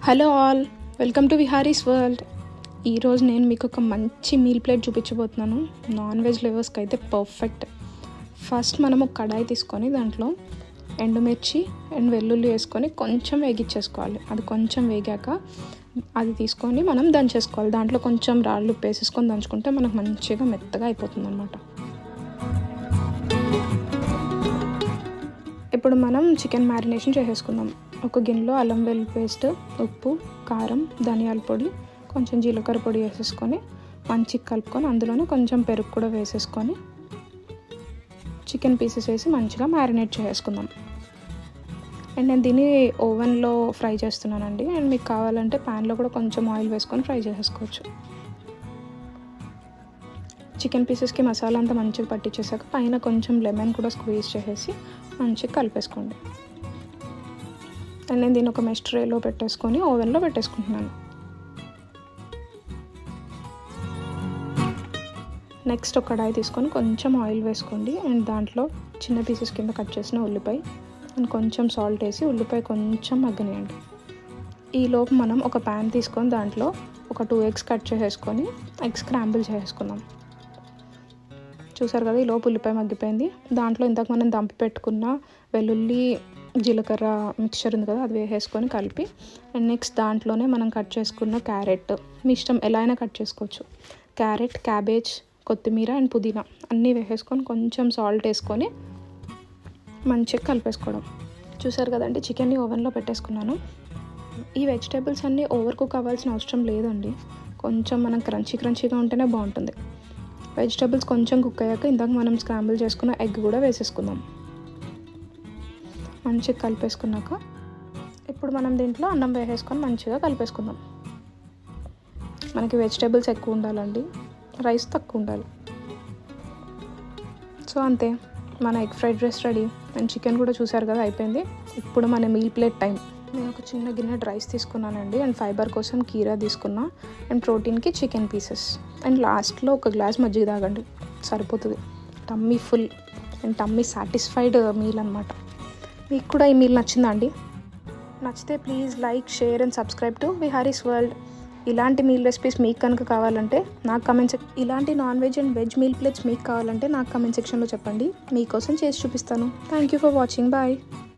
Hello all, welcome to Vihari's world. ఈరోజు నేను మీకు ఒక మంచి మీల్ ప్లేట్ చూపించబోతున్నాను. నాన్ వెజ్ లవర్స్కి అయితే పర్ఫెక్ట్. ఫస్ట్ మనం ఒక కడాయి తీసుకొని దాంట్లో ఎండుమిర్చి అండ్ వెల్లుల్లి వేసుకొని కొంచెం వేగిచ్చేసుకోవాలి. అది కొంచెం వేగాక అది తీసుకొని మనం దంచేసుకోవాలి. దాంట్లో కొంచెం రాళ్ళు ఉప్పు వేసేసుకొని దంచుకుంటే మనకు మంచిగా మెత్తగా అయిపోతుంది అనమాట. ఇప్పుడు మనం చికెన్ మ్యారినేషన్ చేసేసుకుందాం. ఒక గిన్నెలో అల్లం వెల్లుల్లి పేస్ట్, ఉప్పు, కారం, ధనియాల పొడి, కొంచెం జీలకర్ర పొడి వేసేసుకొని మంచిగా కలుపుకొని అందులోనే కొంచెం పెరుగు కూడా వేసేసుకొని చికెన్ పీసెస్ వేసి మంచిగా మ్యారినేట్ చేసుకుందాం. అండ్ నేను దీన్ని ఓవెన్లో ఫ్రై చేస్తున్నానండి. అండ్ మీకు కావాలంటే ప్యాన్లో కూడా కొంచెం ఆయిల్ వేసుకొని ఫ్రై చేసేసుకోవచ్చు. చికెన్ పీసెస్కి మసాలా అంతా మంచిగా పట్టించేసాక పైన కొంచెం లెమన్ కూడా స్క్వీజ్ చేసేసి మంచిగా కలిపేసుకోండి. అండ్ నేను దీన్ని ఒక మెష్ ట్రేలో పెట్టేసుకొని ఓవెన్లో పెట్టేసుకుంటున్నాను. నెక్స్ట్ ఒక కడాయి తీసుకొని కొంచెం ఆయిల్ వేసుకోండి. అండ్ దాంట్లో చిన్న పీసెస్ కింద కట్ చేసిన ఉల్లిపాయ అండ్ కొంచెం సాల్ట్ వేసి ఉల్లిపాయ కొంచెం మగ్గనియండి. ఈలోపు మనం ఒక ప్యాన్ తీసుకొని దాంట్లో ఒక 2 ఎగ్స్ కట్ చేసేసుకొని ఎగ్ స్క్రాంబుల్ చేసుకుందాం. చూసారు కదా, ఈ లోపు ఉల్లిపాయ మగ్గిపోయింది. దాంట్లో ఇందాక మనం దంపి పెట్టుకున్న వెల్లుల్లి జీలకర్ర మిక్చర్ ఉంది కదా, అది వేసేసుకొని కలిపి అండ్ నెక్స్ట్ దాంట్లోనే మనం కట్ చేసుకున్న క్యారెట్, మీ ఇష్టం ఎలా అయినా కట్ చేసుకోవచ్చు. క్యారెట్, క్యాబేజ్, కొత్తిమీర అండ్ పుదీనా అన్నీ వేసేసుకొని కొంచెం సాల్ట్ వేసుకొని మంచిగా కలిపేసుకోవడం. చూసారు కదండి, చికెన్ని ఓవెన్లో పెట్టేసుకున్నాను. ఈ వెజిటేబుల్స్ అన్నీ ఓవర్ కుక్ అవ్వాల్సిన అవసరం లేదండి. కొంచెం మనం క్రంచీగా ఉంటేనే బాగుంటుంది. వెజిటేబుల్స్ కొంచెం కుక్ అయ్యాక ఇందాక మనం స్క్రాంబుల్ చేసుకున్న ఎగ్ కూడా వేసేసుకుందాం. మంచిగా కలిపేసుకున్నాక ఇప్పుడు మనం దీంట్లో అన్నం వేసేసుకొని మంచిగా కలిపేసుకుందాం. మనకి వెజిటేబుల్స్ ఎక్కువ ఉండాలండి, రైస్ తక్కువ ఉండాలి. సో అంతే, మన egg fried rice ready. And chicken కూడా చూసారు కదా, అయిపోయింది. ఇప్పుడు మన మీల్ ప్లేట్ టైం. నేను ఒక చిన్న గిన్నె రైస్ తీసుకున్నానండి. అండ్ ఫైబర్ కోసం కీరా తీసుకున్నా. అండ్ ప్రోటీన్కి చికెన్ పీసెస్. అండ్ లాస్ట్లో ఒక గ్లాస్ మజ్జిగ తాగండి, సరిపోతుంది. Tummy full and tummy satisfied meal అనమాట. మీకు కూడా ఈ మీల్ నచ్చిందా అండి? నచ్చితే please like, share and subscribe to Vihari's world. ఇలాంటి మీల్ రెసిపీస్ మీకు కనుక కావాలంటే నాకు ఇలాంటి non veg and veg meal plates మీకు కావాలంటే నాకు కమెంట్ సెక్షన్లో చెప్పండి. మీకోసం చేసి చూపిస్తాను. Thank you for watching. Bye.